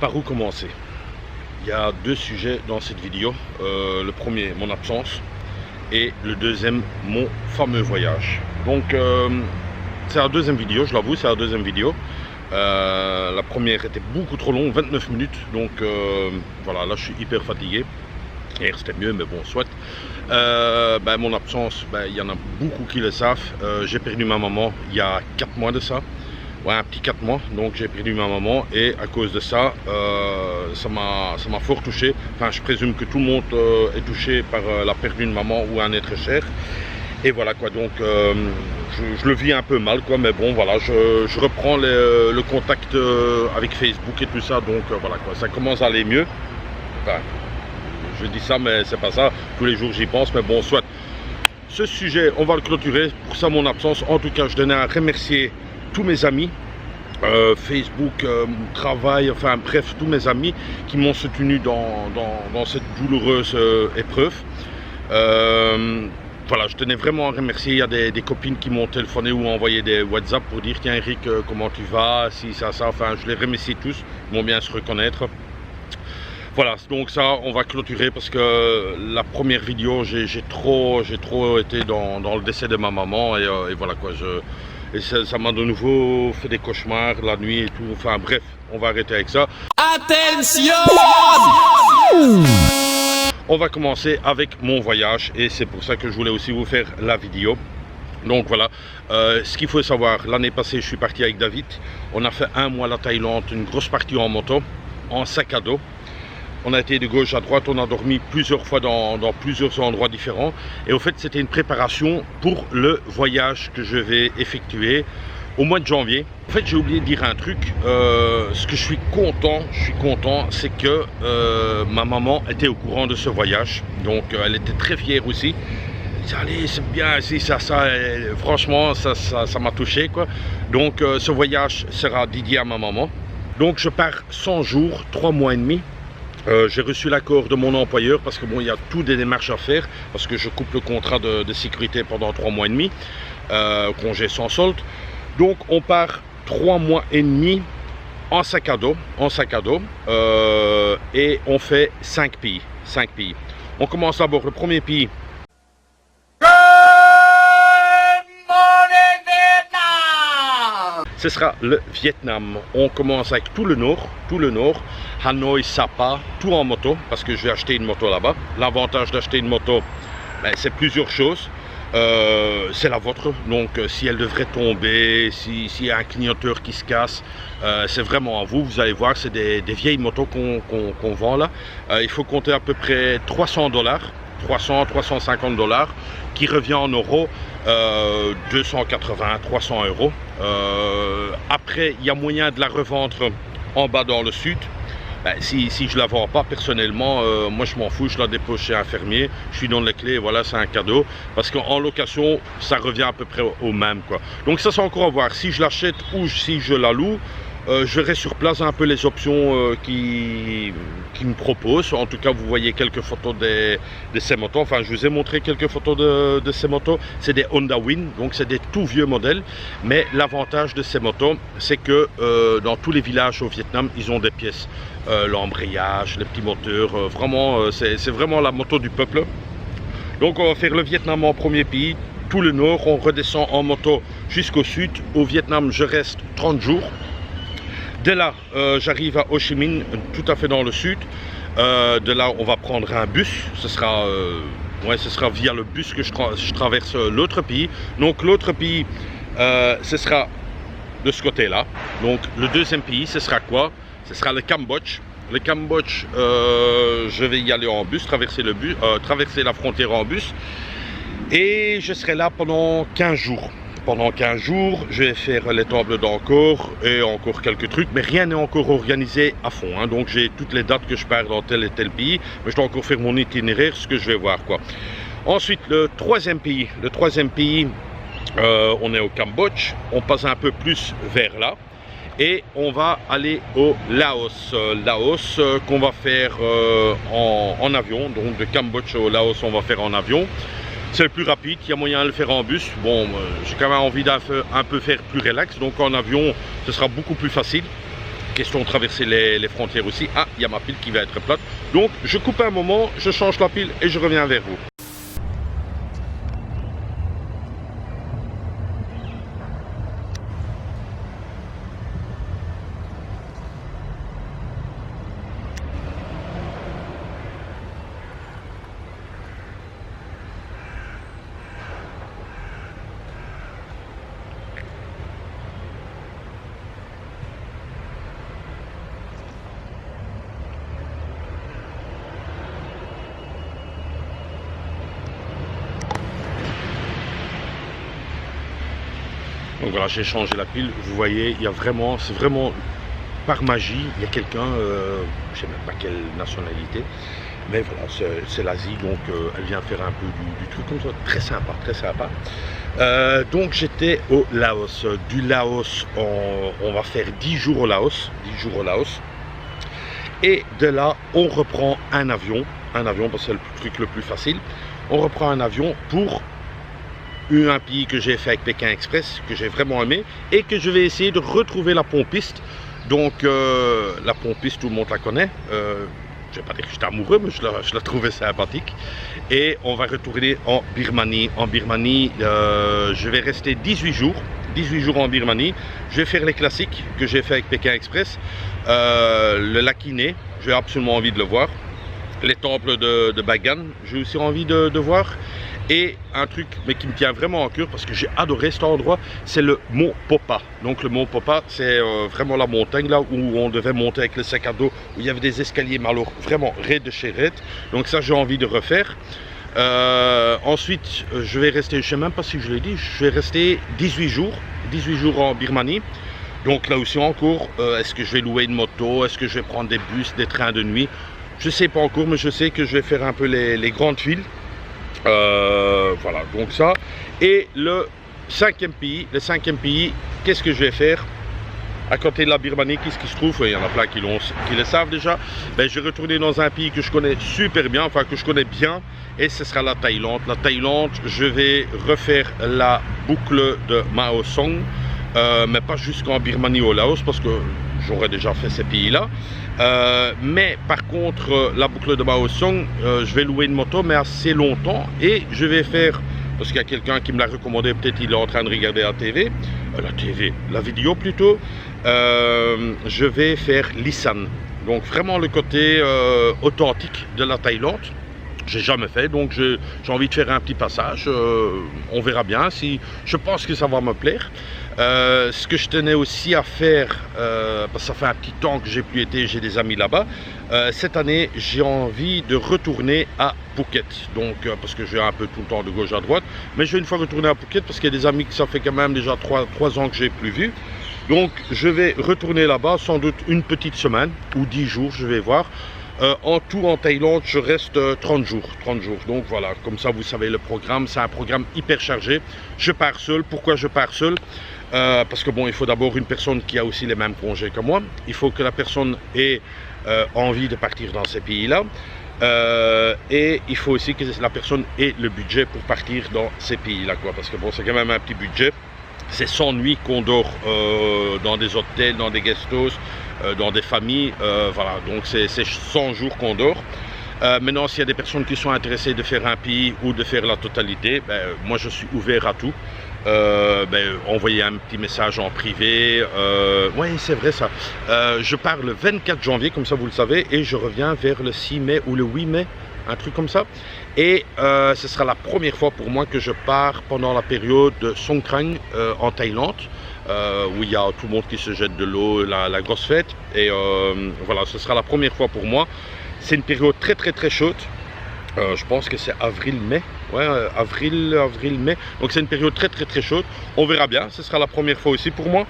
Par où commencer? Il y a deux sujets dans cette vidéo. Le premier, mon absence, et le deuxième, mon fameux voyage. Donc c'est la deuxième vidéo, je l'avoue, c'est la deuxième vidéo. La première était beaucoup trop longue, 29 minutes, donc voilà, là je suis hyper fatigué. Hier c'était mieux, mais bon, soit. Mon absence, il y en a beaucoup qui le savent. J'ai perdu ma maman il y a 4 mois de ça. Ouais, un petit 4 mois, donc j'ai perdu ma maman et à cause de ça, ça m'a fort touché. Enfin, je présume que tout le monde est touché par la perte d'une maman ou un être cher. Et voilà quoi, donc je le vis un peu mal quoi, mais bon voilà, je reprends le contact avec Facebook et tout ça, donc voilà quoi, ça commence à aller mieux. Enfin, je dis ça, mais c'est pas ça, tous les jours j'y pense, mais bon, soit. Ce sujet, on va le clôturer, pour ça mon absence. En tout cas, je tenais à remercier tous mes amis, Facebook, travail, enfin bref, tous mes amis qui m'ont soutenu dans cette douloureuse épreuve. Voilà, je tenais vraiment à remercier. Il y a des copines qui m'ont téléphoné ou envoyé des WhatsApp pour dire tiens Eric, comment tu vas, si ça, enfin je les remercie tous, ils m'ont bien se reconnaître. Voilà, donc ça on va clôturer parce que la première vidéo j'ai trop été dans le décès de ma maman et voilà quoi, et ça m'a de nouveau fait des cauchemars la nuit et tout, enfin bref, on va arrêter avec ça. Attention! On va commencer avec mon voyage et c'est pour ça que je voulais aussi vous faire la vidéo. Donc voilà, ce qu'il faut savoir, l'année passée je suis parti avec David, on a fait un mois la Thaïlande, une grosse partie en moto, en sac à dos. On a été de gauche à droite, on a dormi plusieurs fois dans plusieurs endroits différents. Et au fait, c'était une préparation pour le voyage que je vais effectuer au mois de janvier. En fait, j'ai oublié de dire un truc. Ce que je suis content, c'est que ma maman était au courant de ce voyage. Donc, elle était très fière aussi. Allez, c'est bien, si ça, franchement, ça m'a touché, quoi. Donc, ce voyage sera dédié à ma maman. Donc, je pars 100 jours, 3 mois et demi. J'ai reçu l'accord de mon employeur parce que bon, il y a tout des démarches à faire parce que je coupe le contrat de sécurité pendant 3 mois et demi, congé sans solde. Donc on part 3 mois et demi en sac à dos, et on fait 5 pays. On commence d'abord le premier pays. Ce sera le Vietnam. On commence avec tout le nord, Hanoi, Sapa, tout en moto, parce que je vais acheter une moto là-bas. L'avantage d'acheter une moto, c'est plusieurs choses. C'est la vôtre, donc si elle devrait tomber, s'il y a un clignoteur qui se casse, c'est vraiment à vous. Vous allez voir, c'est des vieilles motos qu'on vend là. Il faut compter à peu près $300, 350 $, qui revient en euros 280, 300 €. Après, il y a moyen de la revendre en bas dans le sud. Si je la vends pas personnellement, moi je m'en fous, je la dépose chez un fermier, je suis dans les clés, voilà, c'est un cadeau, parce qu'en location ça revient à peu près au même quoi. Donc ça c'est encore à voir, si je l'achète ou si je la loue. Je verrai sur place un peu les options qui me proposent. En tout cas, vous voyez quelques photos de ces motos. Enfin, je vous ai montré quelques photos de ces motos. C'est des Honda Win, donc c'est des tout vieux modèles. Mais l'avantage de ces motos, c'est que dans tous les villages au Vietnam, ils ont des pièces. L'embrayage, les petits moteurs. Vraiment, c'est vraiment la moto du peuple. Donc, on va faire le Vietnam en premier pays. Tout le nord, on redescend en moto jusqu'au sud. Au Vietnam, je reste 30 jours. De là, j'arrive à Ho Chi Minh, tout à fait dans le sud. De là, on va prendre un bus. Ce sera via le bus que je traverse l'autre pays. Donc l'autre pays, ce sera de ce côté-là. Donc le deuxième pays, ce sera quoi? Ce sera le Cambodge. Le Cambodge, je vais y aller en bus, traverser la frontière en bus. Et je serai là pendant 15 jours. Pendant 15 jours, je vais faire les temples d'Angkor et encore quelques trucs, mais rien n'est encore organisé à fond. Hein. Donc j'ai toutes les dates que je pars dans tel et tel pays, mais je dois encore faire mon itinéraire, ce que je vais voir quoi. Ensuite, le troisième pays, on est au Cambodge, on passe un peu plus vers là. Et on va aller au Laos, qu'on va faire en avion. Donc de Cambodge au Laos, on va faire en avion. C'est le plus rapide, il y a moyen de le faire en bus. Bon, j'ai quand même envie d'un peu faire plus relax, donc en avion, ce sera beaucoup plus facile. question de traverser les frontières aussi. Ah, il y a ma pile qui va être plate. Donc je coupe un moment, je change la pile et je reviens vers vous. Donc voilà, j'ai changé la pile. Vous voyez, il y a vraiment, c'est vraiment par magie. Il y a quelqu'un, je sais même pas quelle nationalité, mais voilà, c'est l'Asie, donc elle vient faire un peu du truc comme ça. Très sympa, très sympa. Donc j'étais au Laos. Du Laos, on va faire 10 jours au Laos. 10 jours au Laos. Et de là, on reprend un avion parce que c'est le truc le plus facile. On reprend un avion pour un pays que j'ai fait avec Pékin Express, que j'ai vraiment aimé, et que je vais essayer de retrouver la pompiste. Donc la pompiste, tout le monde la connaît. Je vais pas dire que j'étais amoureux, mais je la trouvais sympathique. Et on va retourner en Birmanie. En Birmanie, je vais rester 18 jours. 18 jours en Birmanie. Je vais faire les classiques que j'ai fait avec Pékin Express. Le lac Iné, j'ai absolument envie de le voir. Les temples de Bagan, j'ai aussi envie de voir. Et un truc mais qui me tient vraiment à cœur parce que j'ai adoré cet endroit, c'est le mont Popa. Donc le mont Popa, c'est vraiment la montagne là où on devait monter avec le sac à dos, où il y avait des escaliers, mais alors vraiment raide de chez raide. Donc ça, j'ai envie de refaire. Ensuite, je vais rester, je ne sais même pas si je l'ai dit, je vais rester 18 jours en Birmanie. Donc là aussi encore, est-ce que je vais louer une moto, est-ce que je vais prendre des bus, des trains de nuit? Je ne sais pas encore, mais je sais que je vais faire un peu les grandes villes. Voilà, donc ça. Et le cinquième pays, qu'est-ce que je vais faire? À côté de la Birmanie, qu'est-ce qui se trouve? Il y en a plein qui le savent déjà. Ben, je vais retourner dans un pays que je connais super bien, enfin que je connais bien, et ce sera la Thaïlande. La Thaïlande, je vais refaire la boucle de Mae Song, mais pas jusqu'en Birmanie ou au Laos, parce que j'aurais déjà fait ces pays-là. Mais par contre, la boucle de Mae Song, je vais louer une moto, mais assez longtemps, et je vais faire, parce qu'il y a quelqu'un qui me l'a recommandé, peut-être il est en train de regarder la vidéo plutôt, je vais faire l'Isan. Donc vraiment le côté authentique de la Thaïlande. J'ai jamais fait, donc j'ai envie de faire un petit passage. On verra bien, si je pense que ça va me plaire. Ce que je tenais aussi à faire, parce que ça fait un petit temps que j'ai plus été, j'ai des amis là-bas. Cette année, j'ai envie de retourner à Phuket. Donc, parce que je vais un peu tout le temps de gauche à droite. Mais je vais une fois retourner à Phuket parce qu'il y a des amis que ça fait quand même déjà 3 ans que j'ai plus vu. Donc, je vais retourner là-bas, sans doute une petite semaine ou 10 jours, je vais voir. En tout, en Thaïlande, je reste 30 jours. Donc voilà, comme ça, vous savez, le programme, c'est un programme hyper chargé. Je pars seul. Pourquoi je pars seul? Parce que bon, il faut d'abord une personne qui a aussi les mêmes congés que moi. Il faut que la personne ait envie de partir dans ces pays-là. Et il faut aussi que la personne ait le budget pour partir dans ces pays-là, quoi. Parce que bon, c'est quand même un petit budget. C'est 100 nuits qu'on dort dans des hôtels, dans des guest-houses, dans des familles. Voilà, donc c'est 100 jours qu'on dort. Maintenant, s'il y a des personnes qui sont intéressées de faire un pays ou de faire la totalité, ben, moi je suis ouvert à tout. Envoyez un petit message en privé. Oui, c'est vrai ça. Je pars le 24 janvier, comme ça vous le savez, et je reviens vers le 6 mai ou le 8 mai, un truc comme ça. Et ce sera la première fois pour moi que je pars pendant la période de Songkran en Thaïlande, où il y a tout le monde qui se jette de l'eau, la grosse fête. Et voilà, ce sera la première fois pour moi. C'est une période très chaude. Je pense que c'est avril-mai. Ouais, avril-mai. Donc c'est une période très chaude. On verra bien. Ce sera la première fois aussi pour moi.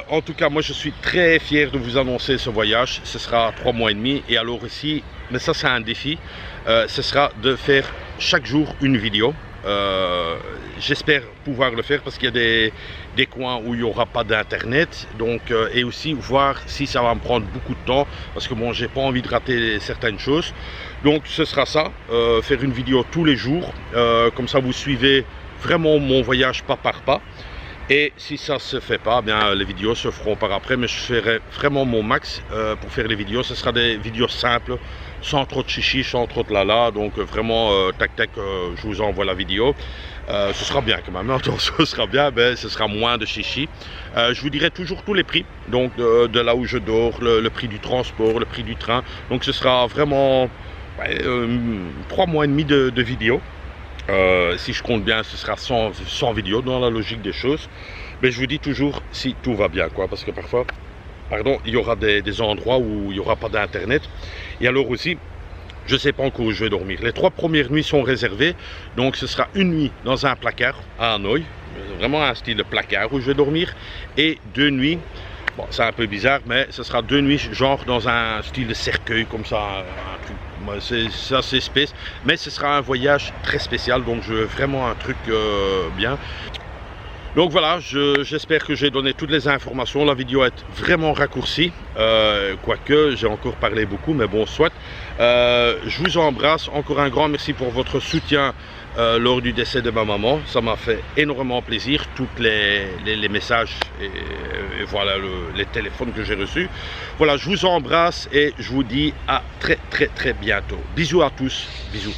En tout cas, moi je suis très fier de vous annoncer ce voyage. Ce sera 3 mois et demi. Et alors ici, mais ça c'est un défi. Ce sera de faire chaque jour une vidéo. J'espère pouvoir le faire parce qu'il y a des coins où il n'y aura pas d'internet, donc et aussi voir si ça va me prendre beaucoup de temps parce que bon, j'ai pas envie de rater certaines choses. Donc ce sera ça, faire une vidéo tous les jours, comme ça vous suivez vraiment mon voyage pas par pas. Et si ça ne se fait pas, bien les vidéos se feront par après, mais je ferai vraiment mon max pour faire les vidéos. Ce sera des vidéos simples, sans trop de chichi, sans trop de lala. Donc vraiment, tac tac, je vous envoie la vidéo. Ce sera bien quand même, attention, ce sera bien, mais ce sera moins de chichi. Je vous dirai toujours tous les prix, donc de là où je dors, le prix du transport, le prix du train. Donc ce sera vraiment 3 mois et demi de vidéos. Si je compte bien, ce sera 100 vidéos dans la logique des choses. Mais je vous dis toujours si tout va bien, quoi, parce que parfois, pardon, il y aura des endroits où il n'y aura pas d'internet. Et alors aussi, je ne sais pas encore où je vais dormir. Les 3 premières nuits sont réservées, donc ce sera une nuit dans un placard à Hanoï, vraiment un style de placard où je vais dormir, et 2 nuits. Bon, c'est un peu bizarre, mais ce sera 2 nuits genre dans un style de cercueil, comme ça, un truc. C'est assez space, mais ce sera un voyage très spécial, donc je veux vraiment un truc bien. Donc voilà, j'espère que j'ai donné toutes les informations. La vidéo est vraiment raccourcie, quoique j'ai encore parlé beaucoup, mais bon, soit. Je vous embrasse, encore un grand merci pour votre soutien lors du décès de ma maman. Ça m'a fait énormément plaisir, tous les messages et voilà les téléphones que j'ai reçus. Voilà, je vous embrasse et je vous dis à très bientôt. Bisous à tous, bisous.